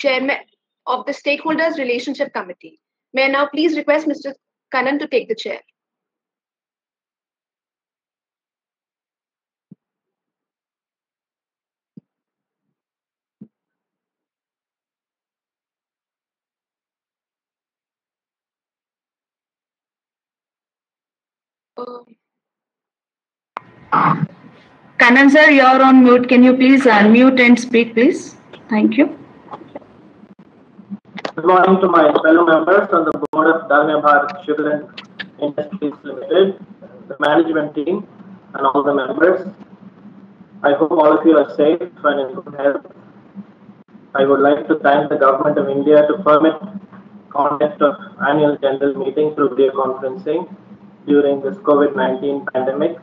Chairman of the Stakeholders Relationship Committee. May I now please request Mr. Kannan to take the chair. Kannan sir, you're on mute. Can you please unmute and speak, please? Thank you. Good morning to my fellow members on the board of Dalmia Bharat Sugar Industries Limited, the management team, and all the members. I hope all of you are safe and in good health. I would like to thank the Government of India to permit conduct of annual general meeting through video conferencing during this COVID-19 pandemic.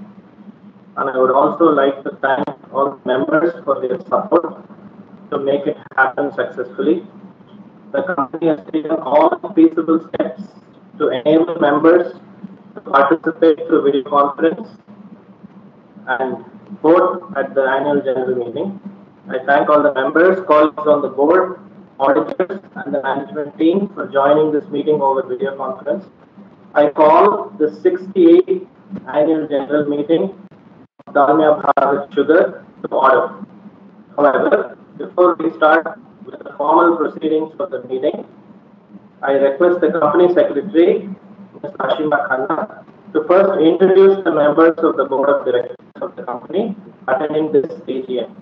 And I would also like to thank all members for their support to make it happen successfully. The company has taken all feasible steps to enable members to participate through video conference and vote at the annual general meeting. I thank all the members, colleagues on the board, auditors, and the management team for joining this meeting over video conference. I call the 68th annual general meeting of Dalmia Bharat Sugar to order. However, before we start with the formal proceedings of the meeting, I request the company secretary, Ms. Ashima Khanna, to first introduce the members of the board of directors of the company attending this AGM.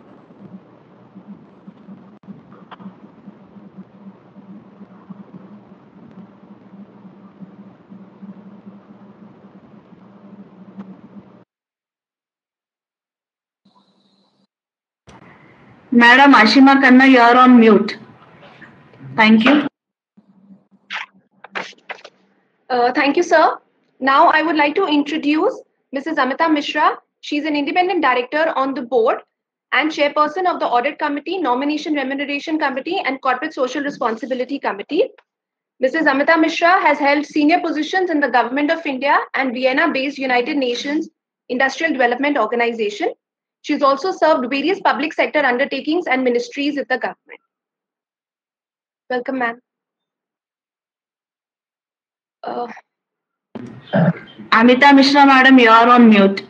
Madam Ashima Khanna, you are on mute. Thank you. Thank you, sir. Now I would like to introduce Mrs. Amita Mishra. She's an independent director on the board and chairperson of the Audit Committee, Nomination Remuneration Committee, and Corporate Social Responsibility Committee. Mrs. Amita Mishra has held senior positions in the Government of India and Vienna-based United Nations Industrial Development Organization. She's also served various public sector undertakings and ministries with the government. Welcome, ma'am. Amita Mishra, madam, you are on mute.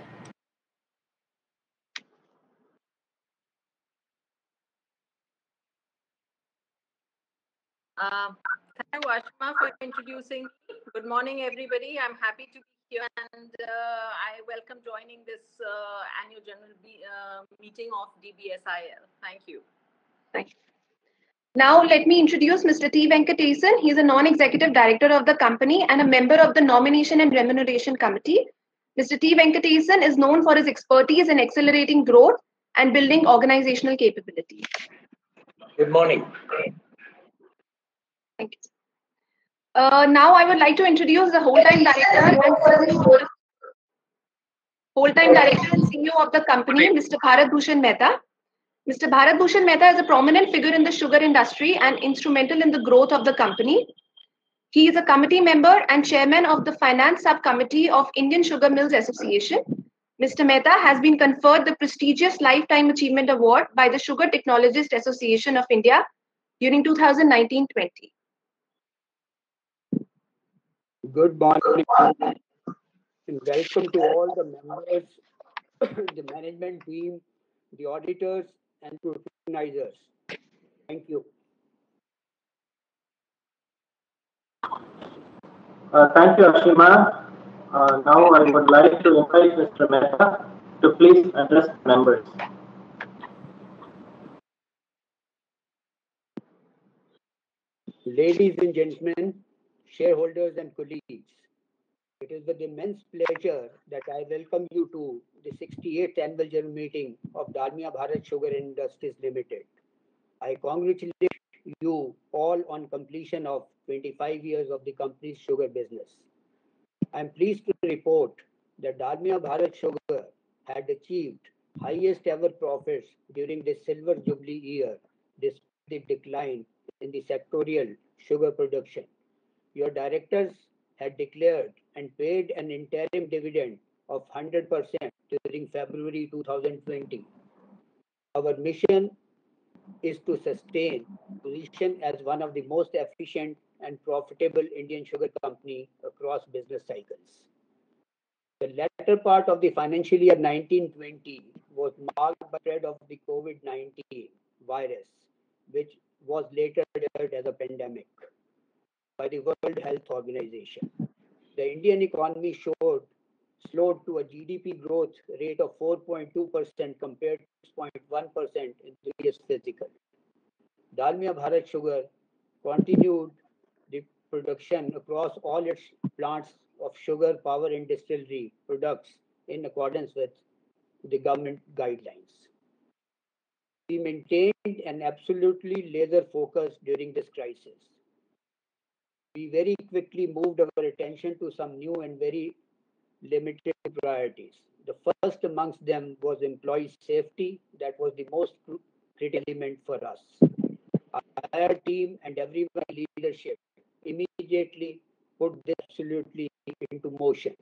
Thank you, Ashima, for introducing me. Good morning, everybody. I'm happy to be here, and I welcome joining this annual general meeting of DBSIL. Thank you. Thank you. Now, let me introduce Mr. T. Venkatesan. He is a non-executive director of the company and a member of the Nomination and Remuneration Committee. Mr. T. Venkatesan is known for his expertise in accelerating growth and building organizational capability. Good morning. Thank you. Now, I would like to introduce the whole-time director and CEO of the company, Mr. Bharat Bhushan Mehta. Mr. Bharat Bhushan Mehta is a prominent figure in the sugar industry and instrumental in the growth of the company. He is a committee member and chairman of the Finance Subcommittee of Indian Sugar Mills Association. Mr. Mehta has been conferred the prestigious Lifetime Achievement Award by the Sugar Technologist Association of India during 2019-20. Good morning and welcome to all the members, the management team, the auditors, and scrutinizers. Thank you. Thank you, Ashima. Now I would like to invite Mr. Mehta to please address the members. Ladies and gentlemen, shareholders and colleagues, it is with immense pleasure that I welcome you to the 68th annual general meeting of Dalmia Bharat Sugar Industries Limited. I congratulate you all on completion of 25 years of the company's sugar business. I am pleased to report that Dalmia Bharat Sugar had achieved highest ever profits during the silver jubilee year despite the decline in the sectorial sugar production. Your directors had declared and paid an interim dividend of 100% during February 2020. Our mission is to sustain position as one of the most efficient and profitable Indian sugar company across business cycles. The latter part of the financial year 1920 was marked by the spread of the COVID-19 virus, which was later declared as a pandemic by the World Health Organization. The Indian economy slowed to a GDP growth rate of 4.2% compared to 6.1% in the previous fiscal. Dalmia Bharat Sugar continued the production across all its plants of sugar, power, and distillery products in accordance with the government guidelines. We maintained an absolutely laser focus during this crisis. We very quickly moved our attention to some new and very limited priorities. The first amongst them was employee safety. That was the most critical element for us. Our team and everyone in leadership immediately put this absolutely into motion.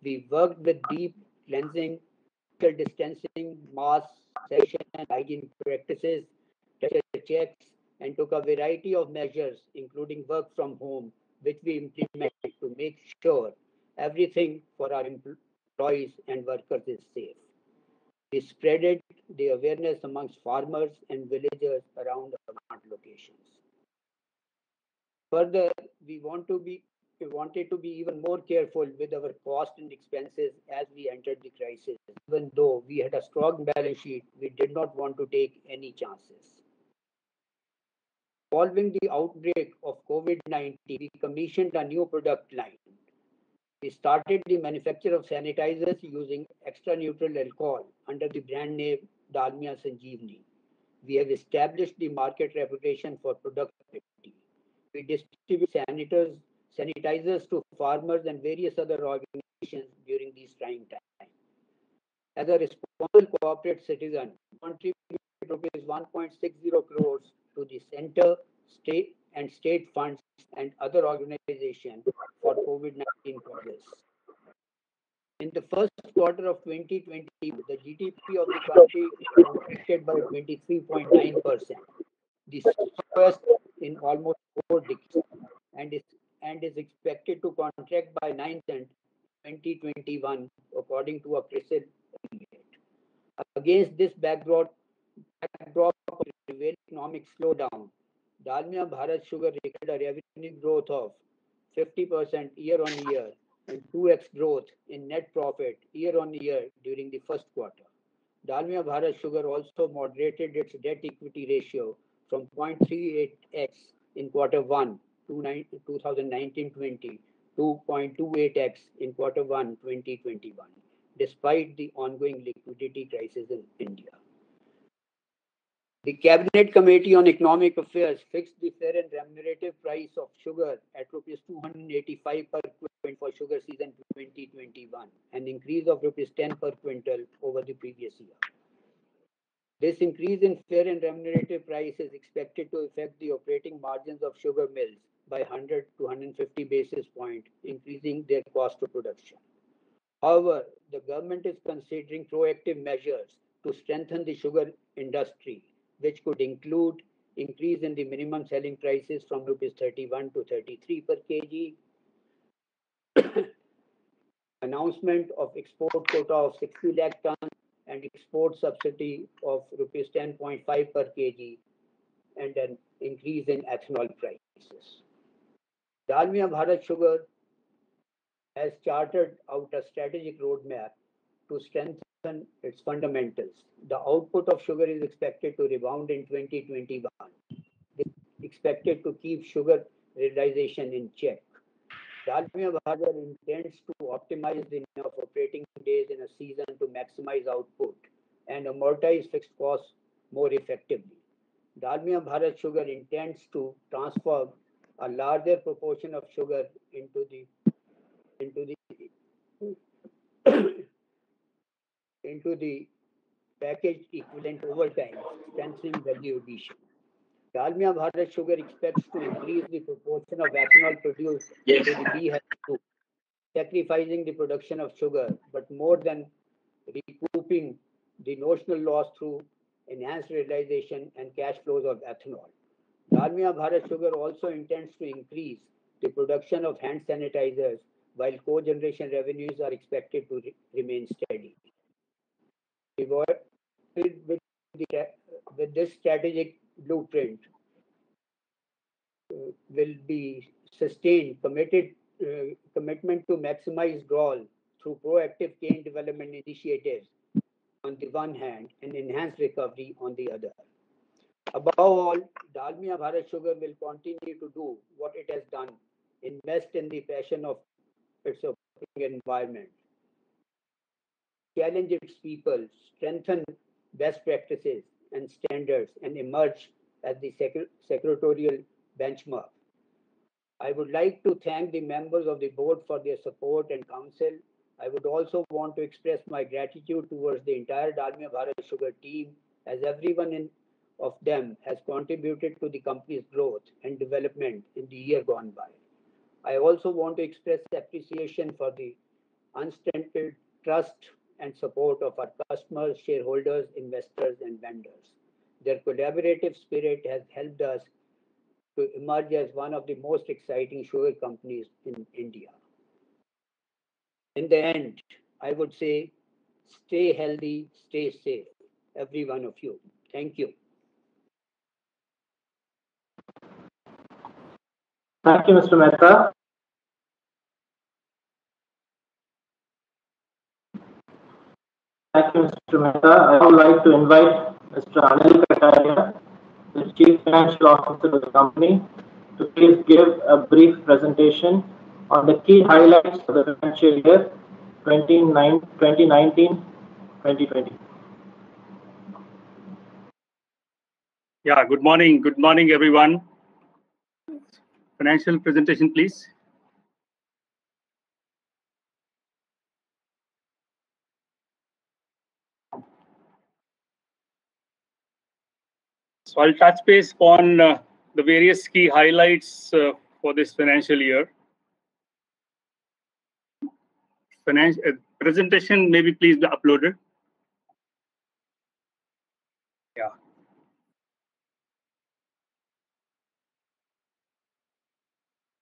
We worked with deep cleansing, social distancing, mask, sanitation, and hygiene practices, temperature checks, and took a variety of measures, including work from home, which we implemented to make sure everything for our employees and workers is safe. We spreaded the awareness amongst farmers and villagers around our plant locations. Further, we wanted to be even more careful with our cost and expenses as we entered the crisis. Even though we had a strong balance sheet, we did not want to take any chances. Following the outbreak of COVID-19, we commissioned a new product line. We started the manufacture of sanitizers using extra neutral alcohol under the brand name Dalmia Sanjeevani. We have established the market reputation for product quality. We distribute sanitizers to farmers and various other organizations during these trying times. As a responsible corporate citizen, we contributed ₹1.60 crores to the center, state, and state funds and other organizations for COVID-19 causes. In the first quarter of 2020, the GDP of the country contracted by 23.9%, the slowest in almost 4 decades, and is expected to contract by 9% in 2021, according to a CRISIL estimate. Against this backdrop of prevailing economic slowdown, Dalmia Bharat Sugar recorded a revenue growth of 50% year on year and 2x growth in net profit year on year during the first quarter. Dalmia Bharat Sugar also moderated its debt equity ratio from 0.38x in quarter 1 2019-20 to 0.28x in quarter 1 2021, despite the ongoing liquidity crisis in India. The Cabinet Committee on Economic Affairs fixed the fair and remunerative price of sugar at rupees 285 per quintal for sugar season 2021, an increase of rupees 10 per quintal over the previous year. This increase in fair and remunerative price is expected to affect the operating margins of sugar mills by 100 to 150 basis points, increasing their cost of production. However, the government is considering proactive measures to strengthen the sugar industry, which could include increase in the minimum selling prices from rupees 31 to 33 per kg, announcement of export quota of 60 lakh tons, and export subsidy of rupees 10.5 per kg, and an increase in ethanol prices. Dalmia Bharat Sugar has charted out a strategic roadmap to strengthen its fundamentals. The output of sugar is expected to rebound in 2021. It is expected to keep sugar realization in check. Dalmia Bharat intends to optimize the number of operating days in a season to maximize output and amortize fixed costs more effectively. Dalmia Bharat Sugar intends to transform a larger proportion of sugar into the packaged equivalent over time, strengthening value addition. Dalmia Bharat Sugar expects to increase the proportion of ethanol produced into the B-heavy, sacrificing the production of sugar, but more than recouping the notional loss through enhanced realization and cash flows of ethanol. Dalmia Bharat Sugar also intends to increase the production of hand sanitizers, while co-generation revenues are expected to remain steady. With this strategic blueprint, will be sustained commitment to maximize GROL through proactive cane development initiatives on the one hand and enhanced recovery on the other. Above all, Dalmia Bharat Sugar will continue to do what it has done, invest in the passion of its operating environment, challenge its people, strengthen best practices and standards, and emerge as the secretarial benchmark. I would like to thank the members of the board for their support and counsel. I would also want to express my gratitude towards the entire Dalmia Bharat Sugar team, as everyone of them has contributed to the company's growth and development in the year gone by. I also want to express appreciation for the unstinted trust and support of our customers, shareholders, investors, and vendors. Their collaborative spirit has helped us to emerge as one of the most exciting sugar companies in India. In the end, I would say, stay healthy, stay safe, every one of you. Thank you. Thank you, Mr. Mehta. Thank you, Mr. Mehta. I would like to invite Mr. Anil Kataria, the Chief Financial Officer of the company, to please give a brief presentation on the key highlights of the financial year 2019-2020. Yeah, good morning. Good morning, everyone. Financial presentation, please. So I'll touch base on the various key highlights for this financial year. Presentation, maybe please be uploaded. Yeah.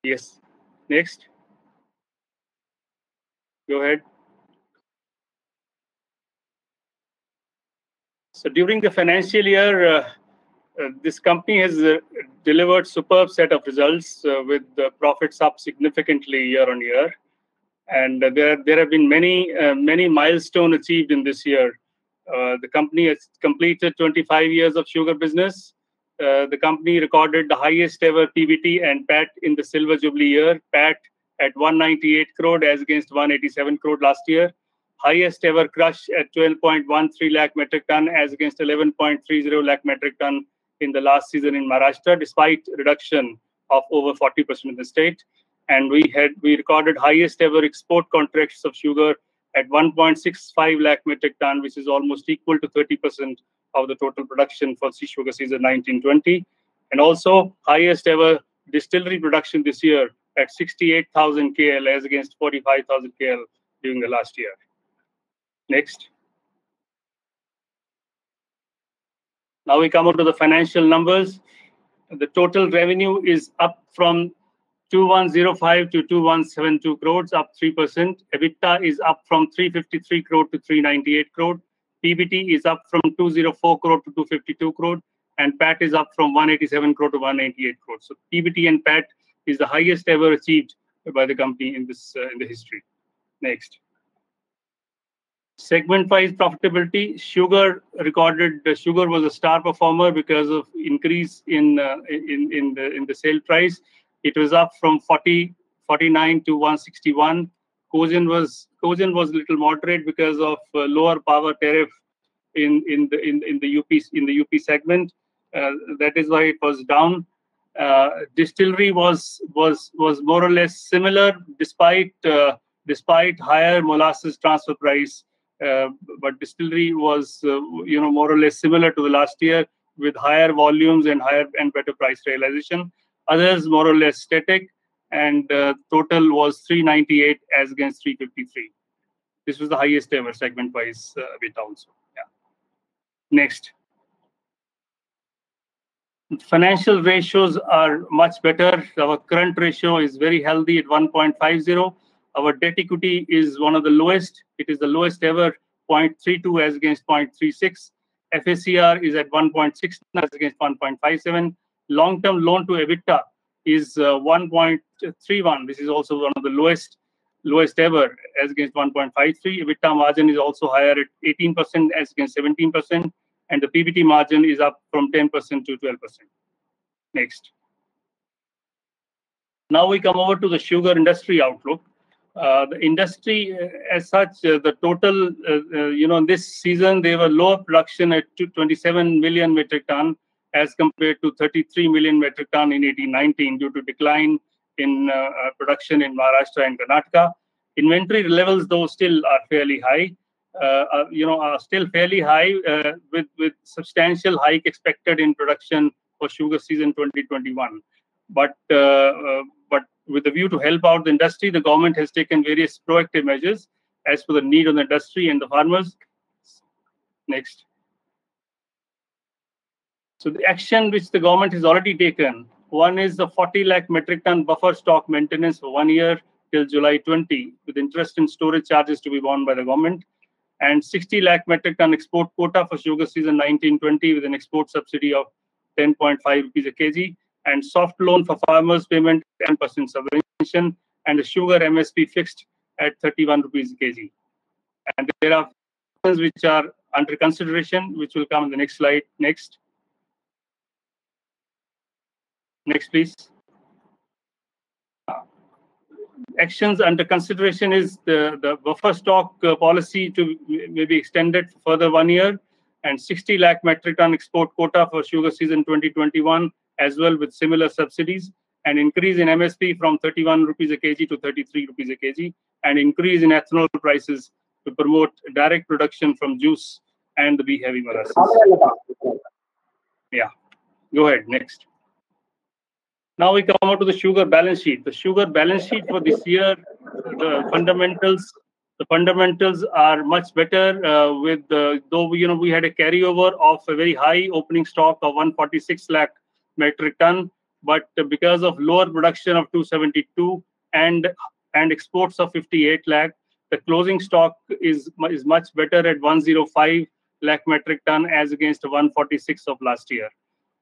Yes. Next. Go ahead. So during the financial year, this company has delivered superb set of results with the profits up significantly year on year. And there have been many milestones achieved in this year. The company has completed 25 years of sugar business. The company recorded the highest ever PBT and PAT in the Silver Jubilee year. PAT at 198 crore as against 187 crore last year. Highest ever crush at 12.13 lakh metric ton as against 11.30 lakh metric ton in the last season in Maharashtra, despite reduction of over 40% in the state. And we recorded highest ever export contracts of sugar at 1.65 lakh metric ton, which is almost equal to 30% of the total production for sugar season 1920. And also highest ever distillery production this year at 68,000 KL as against 45,000 KL during the last year. Next. Now we come on to the financial numbers. The total revenue is up from 2105 to 2172 crores, up 3%. EBITDA is up from 353 crore to 398 crore. PBT is up from 204 crore to 252 crore. And PAT is up from 187 crore to 198 crore. So PBT and PAT is the highest ever achieved by the company in this in the history. Next. Segment-wise profitability, sugar was a star performer because of increase in the sale price. It was up from 49 to 161. Co-gen was a little moderate because of lower power tariff in the UP segment. That is why it was down. Distillery was more or less similar despite higher molasses transfer price. But distillery was more or less similar to the last year with higher volumes and better price realization. Others more or less static, and total was 398 as against 353. This was the highest ever segment wise EBITDA also. Yeah. Next. Financial ratios are much better. Our current ratio is very healthy at 1.50. Our debt equity is one of the lowest. It is the lowest ever, 0.32 as against 0.36. FACR is at 1.6 as against 1.57. Long-term loan to EBITDA is 1.31. This is also one of the lowest ever as against 1.53. EBITDA margin is also higher at 18% as against 17%. And the PBT margin is up from 10% to 12%. Next. Now we come over to the sugar industry outlook. The industry as such, the total, this season, they were lower production at 27 million metric ton as compared to 33 million metric ton in 18-19 due to decline in production in Maharashtra and Karnataka. Inventory levels, though, still are fairly high. Are still fairly high with substantial hike expected in production for sugar season 2021. But with the view to help out the industry, the government has taken various proactive measures as per the need of the industry and the farmers. Next. So the action which the government has already taken, one is the 40 lakh metric ton buffer stock maintenance for 1 year till July 20, with interest and storage charges to be borne by the government, and 60 lakh metric ton export quota for sugar season 19-20 with an export subsidy of 10.5 rupees a kg, and soft loan for farmers payment 10% subvention, and the sugar MSP fixed at 31 rupees a kg. And there are things which are under consideration, which will come in the next slide. Next. Next, please. Actions under consideration is the buffer stock policy to maybe extended for further 1 year, and 60 lakh metric ton export quota for sugar season 2021 as well with similar subsidies, and increase in MSP from 31 rupees a kg to 33 rupees a kg, and increase in ethanol prices to promote direct production from juice and the B-heavy molasses. Yeah, go ahead, next. Now we come out to the sugar balance sheet. The sugar balance sheet for this year, the fundamentals are much better. Though we had a carryover of a very high opening stock of 146 lakh metric ton, but because of lower production of 272 and exports of 58 lakh, the closing stock is much better at 105 lakh metric ton as against 146 of last year.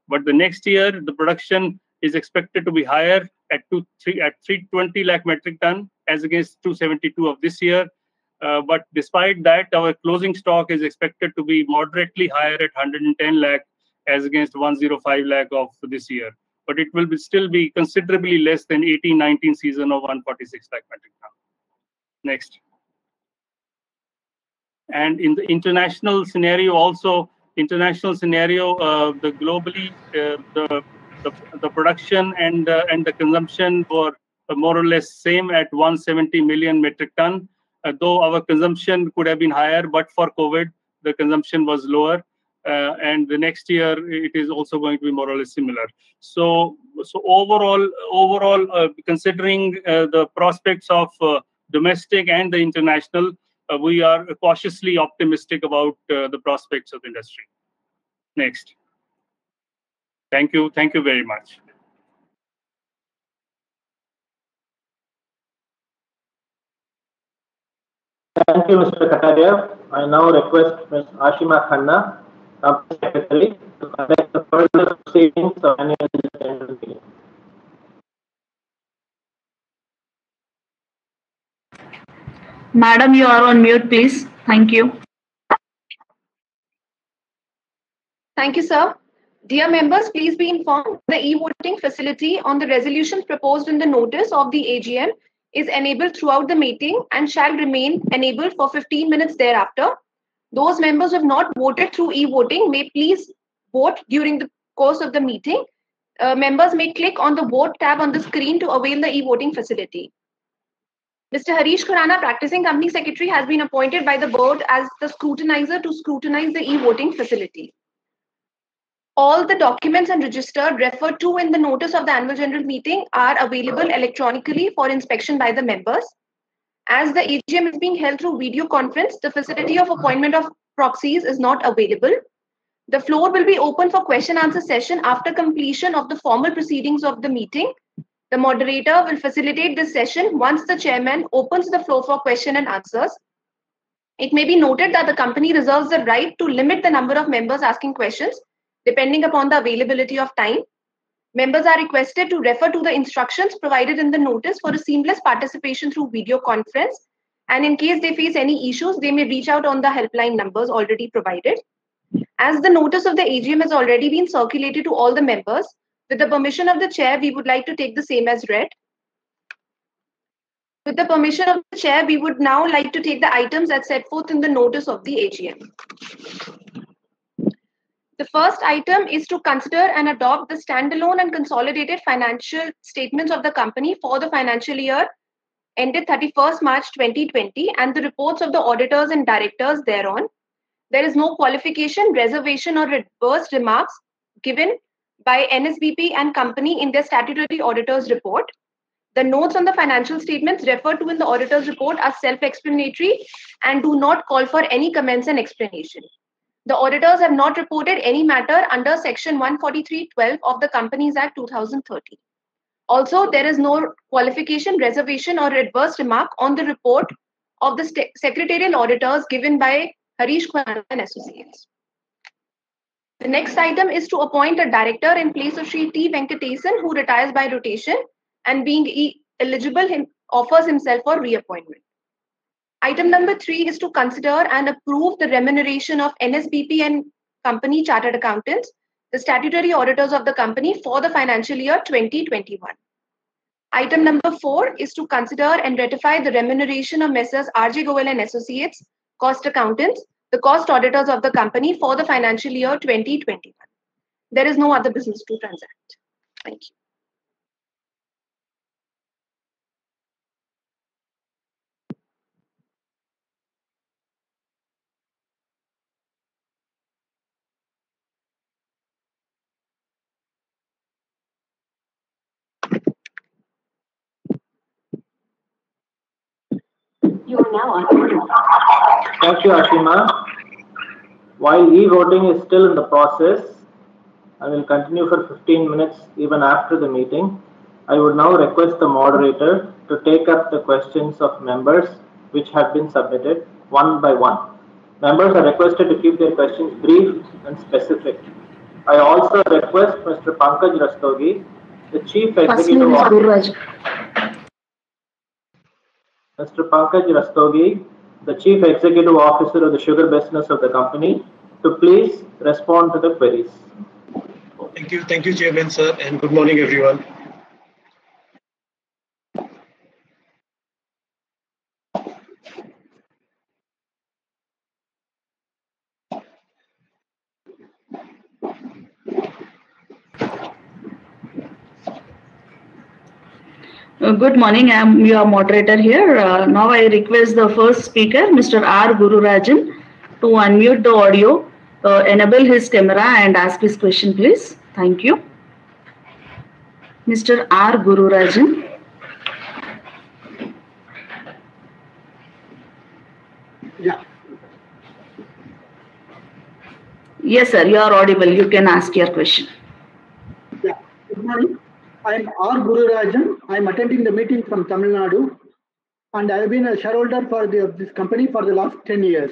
But the next year, the production is expected to be higher at 320 lakh metric ton as against 272 of this year. But despite that, our closing stock is expected to be moderately higher at 110 lakh as against 105 lakh of this year. But it will still be considerably less than 18-19 season of 146 lakh metric ton. Next. And in the international scenario also, the globally the production and the consumption were more or less same at 170 million metric ton. Though our consumption could have been higher, but for COVID, the consumption was lower. And the next year, it is also going to be more or less similar. So overall, considering the prospects of domestic and the international, we are cautiously optimistic about the prospects of the industry. Next. Thank you very much. Thank you, Mr. Kataria. I now request Ms. Ashima Khanna, Company Secretary, to conduct the further proceedings of annual general meeting. Madam, you are on mute, please. Thank you. Thank you, sir. Dear members, please be informed the e-voting facility on the resolutions proposed in the notice of the AGM is enabled throughout the meeting and shall remain enabled for 15 minutes thereafter. Those members who have not voted through e-voting may please vote during the course of the meeting. Members may click on the vote tab on the screen to avail the e-voting facility. Mr. Harish Khurana, Practicing Company Secretary, has been appointed by the board as the scrutinizer to scrutinize the e-voting facility. All the documents and register referred to in the notice of the annual general meeting are available electronically for inspection by the members. As the AGM is being held through video conference, the facility of appointment of proxies is not available. The floor will be open for question answer session after completion of the formal proceedings of the meeting. The moderator will facilitate this session once the chairman opens the floor for question and answers. It may be noted that the company reserves the right to limit the number of members asking questions depending upon the availability of time. Members are requested to refer to the instructions provided in the notice for a seamless participation through video conference. And in case they face any issues, they may reach out on the helpline numbers already provided. As the notice of the AGM has already been circulated to all the members, with the permission of the chair, we would like to take the same as read. With the permission of the chair, we would now like to take the items as set forth in the notice of the AGM. The first item is to consider and adopt the standalone and consolidated financial statements of the company for the financial year ended 31st March 2020 and the reports of the auditors and directors thereon. There is no qualification, reservation, or adverse remarks given by NSBP and company in their statutory auditor's report. The notes on the financial statements referred to in the auditor's report are self-explanatory and do not call for any comments and explanation. The auditors have not reported any matter under Section 143(12) of the Companies Act 2013. Also, there is no qualification, reservation, or adverse remark on the report of the secretarial auditors given by Harish Khurana and Associates. The next item is to appoint a director in place of Sri T. Venkatesan, who retires by rotation and being eligible offers himself for reappointment. Item number 3 is to consider and approve the remuneration of NSBP and company chartered accountants, the statutory auditors of the company for the financial year 2021. Item number 4 is to consider and ratify the remuneration of Messrs. R.J. Goel and Associates, cost accountants, the cost auditors of the company for the financial year 2021. There is no other business to transact. Thank you. You are now on. Thank you, Ashima. While e-voting is still in the process, I will continue for 15 minutes even after the meeting. I would now request the moderator to take up the questions of members which have been submitted one by one. Members are requested to keep their questions brief and specific. I also request Mr. Pankaj Rastogi, the Chief Executive Officer. Mr. Pankaj Rastogi, the Chief Executive Officer of the sugar business of the company, to please respond to the queries. Thank you, Chairman, sir, and good morning, everyone. Good morning, I am your moderator here. Now I request the first speaker, Mr. R. Gururajan, to unmute the audio, enable his camera and ask his question, please. Thank you. Mr. R. Gururajan. Yeah. Yes, sir, you are audible. You can ask your question. Yeah. Good morning. I am R. Gururajan. I am attending the meeting from Tamil Nadu, and I have been a shareholder for this company for the last 10 years.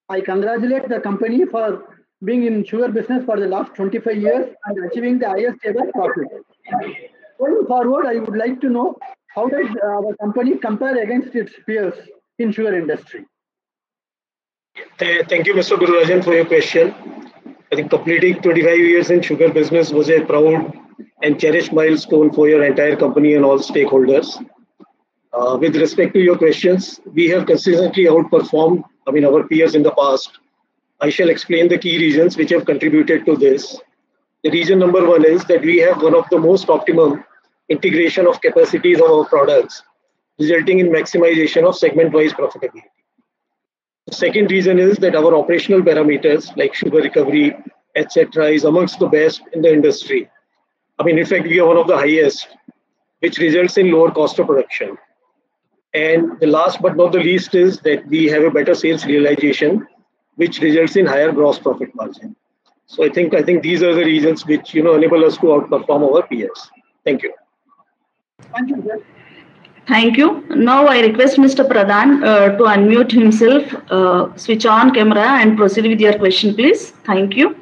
I congratulate the company for being in sugar business for the last 25 years and achieving the highest ever profit. Going forward, I would like to know how does our company compare against its peers in sugar industry? Thank you, Mr. Gururajan, for your question. I think completing 25 years in sugar business was a proud and cherished milestone for your entire company and all stakeholders. With respect to your questions, we have consistently outperformed our peers in the past. I shall explain the key reasons which have contributed to this. The reason number 1 is that we have one of the most optimum integration of capacities of our products, resulting in maximization of segment-wise profitability. The second reason is that our operational parameters like sugar recovery, etc. is amongst the best in the industry. In fact, we are one of the highest, which results in lower cost of production. And the last but not the least is that we have a better sales realization, which results in higher gross profit margin. So I think these are the reasons which enable us to outperform our peers. Thank you. Thank you, sir. Thank you. Now I request Mr. Pradhan to unmute himself, switch on camera and proceed with your question, please. Thank you.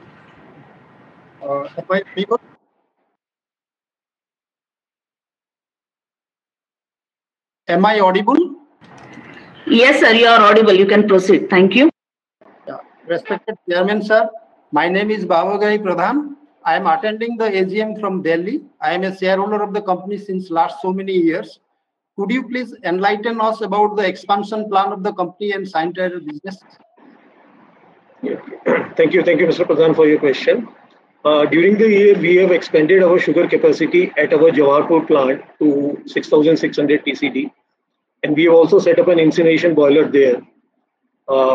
Am I audible? Yes, sir, you are audible. You can proceed. Thank you. Yeah. Respected Chairman, sir, my name is Bavagai Pradhan. I am attending the AGM from Delhi. I am a shareholder of the company since last so many years. Could you please enlighten us about the expansion plan of the company and sanitary business? Yeah. Thank you, Mr. Pradhan, for your question. During the year, we have expanded our sugar capacity at our Jawaharpur plant to 6,600 TCD, and we have also set up an incineration boiler there.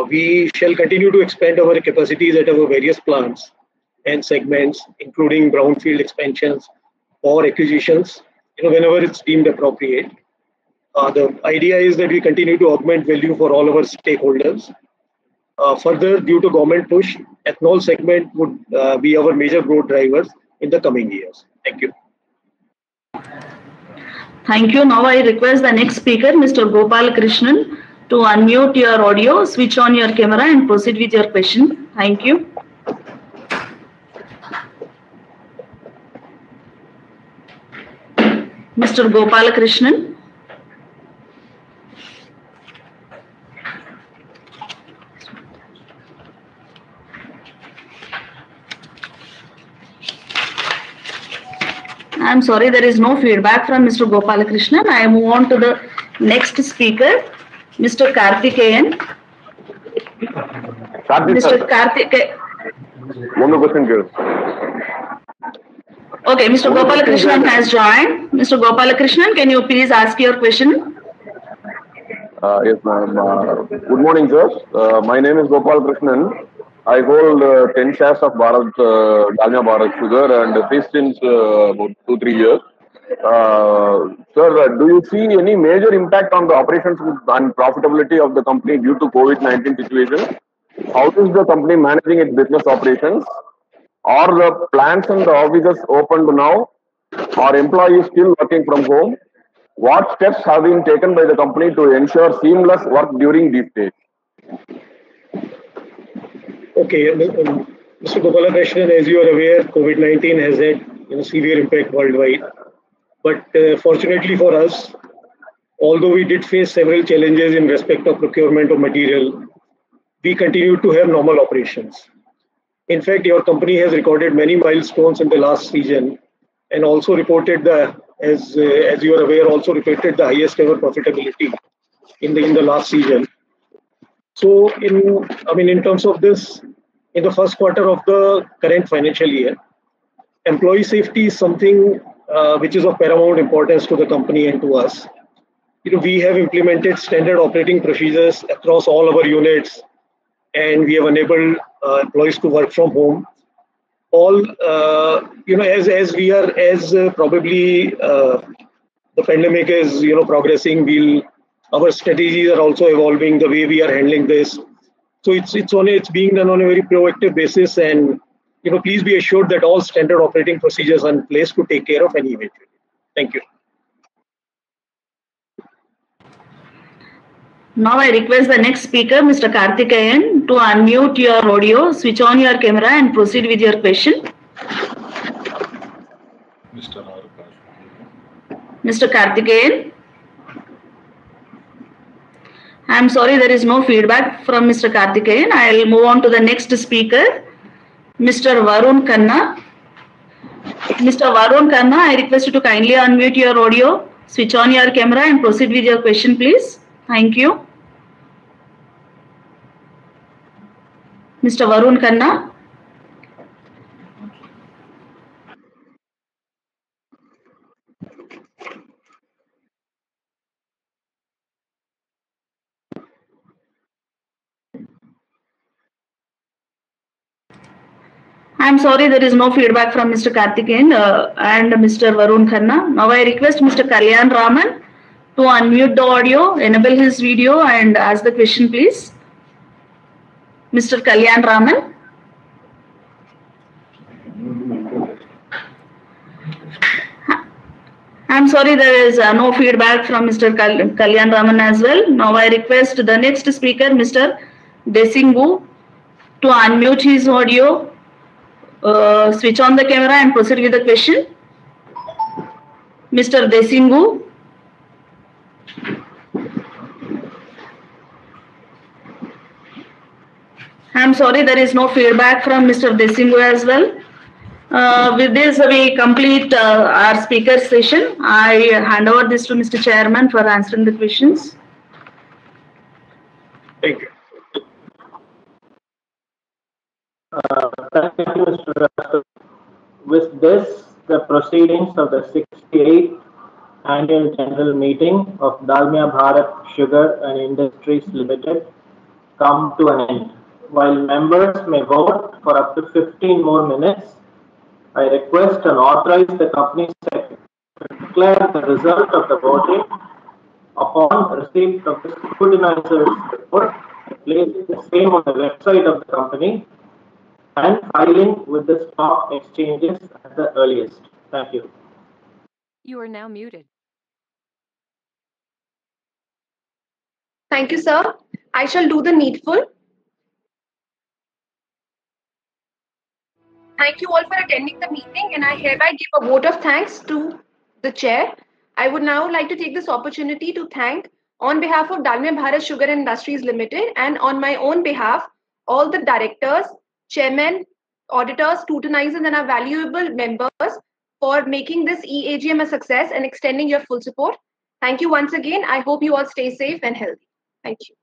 We shall continue to expand our capacities at our various plants and segments, including brownfield expansions or acquisitions, whenever it's deemed appropriate. The idea is that we continue to augment value for all our stakeholders. Further, due to government push, ethanol segment would be our major growth drivers in the coming years. Thank you. Thank you. Now I request the next speaker, Mr. Gopal Krishnan, to unmute your audio, switch on your camera and proceed with your question. Thank you. Mr. Gopal Krishnan. I'm sorry, there is no feedback from Mr. Gopal Krishnan. I move on to the next speaker, Mr. Karthikeyan. Mr. Karthikeyan. One more question, girl. Okay, Mr. Gopal Krishnan has joined. Mr. Gopal Krishnan, can you please ask your question? Yes, ma'am. Good morning, sir. My name is Gopal Krishnan. I hold 10 shares of Dalmia Bharat Sugar and this since about 2-3 years. Sir, do you see any major impact on the operations and profitability of the company due to COVID-19 situation? How is the company managing its business operations? Are the plants and the offices opened now? Are employees still working from home? What steps have been taken by the company to ensure seamless work during these days? Okay, Mr. Gopala Krishnan, as you are aware, COVID-19 has had severe impact worldwide. But fortunately for us, although we did face several challenges in respect of procurement of material, we continue to have normal operations. In fact, your company has recorded many milestones in the last season and also reported as you are aware, also reported the highest ever profitability in the last season. So, in terms of this, in the first quarter of the current financial year, employee safety is something which is of paramount importance to the company and to us. We have implemented standard operating procedures across all our units, and we have enabled employees to work from home. All as probably the pandemic is progressing, our strategies are also evolving the way we are handling this. So it's being done on a very proactive basis, and please be assured that all standard operating procedures are in place to take care of any eventuality. Thank you. Now I request the next speaker, Mr. Karthikeyan, to unmute your audio, switch on your camera and proceed with your question. Mr. Karthikeyan. I'm sorry, there is no feedback from Mr. Karthikeyan. I'll move on to the next speaker, Mr. Varun Khanna. Mr. Varun Khanna, I request you to kindly unmute your audio, switch on your camera and proceed with your question, please. Thank you. Mr. Varun Khanna. I'm sorry, there is no feedback from Mr. Karthikeyan and Mr. Varun Khanna. Now I request Mr. Kalyan Raman to unmute the audio, enable his video and ask the question, please. Mr. Kalyan Raman. I'm sorry, there is no feedback from Mr. Kalyan Raman as well. Now I request the next speaker, Mr. Desingu, to unmute his audio, switch on the camera and proceed with the question. Mr. Desingu. I'm sorry, there is no feedback from Mr. Desingu as well. With this, we complete our speaker session. I hand over this to Mr. Chairman for answering the questions. Thank you. Thank you, Mr. Rasta. With this, the proceedings of the 68th Annual General Meeting of Dalmia Bharat Sugar and Industries Limited come to an end. While members may vote for up to 15 more minutes, I request and authorize the company secretary to declare the result of the voting upon receipt of the scrutinizer's report, placing the same on the website of the company and filing with the stock exchanges at the earliest. Thank you. You are now muted. Thank you, sir. I shall do the needful. Thank you all for attending the meeting, and I hereby give a vote of thanks to the chair. I would now like to take this opportunity to thank, on behalf of Dalmia Bharat Sugar and Industries Limited and on my own behalf, all the directors, chairmen, auditors, scrutinizers, and our valuable members for making this EAGM a success and extending your full support. Thank you once again. I hope you all stay safe and healthy. Thank you.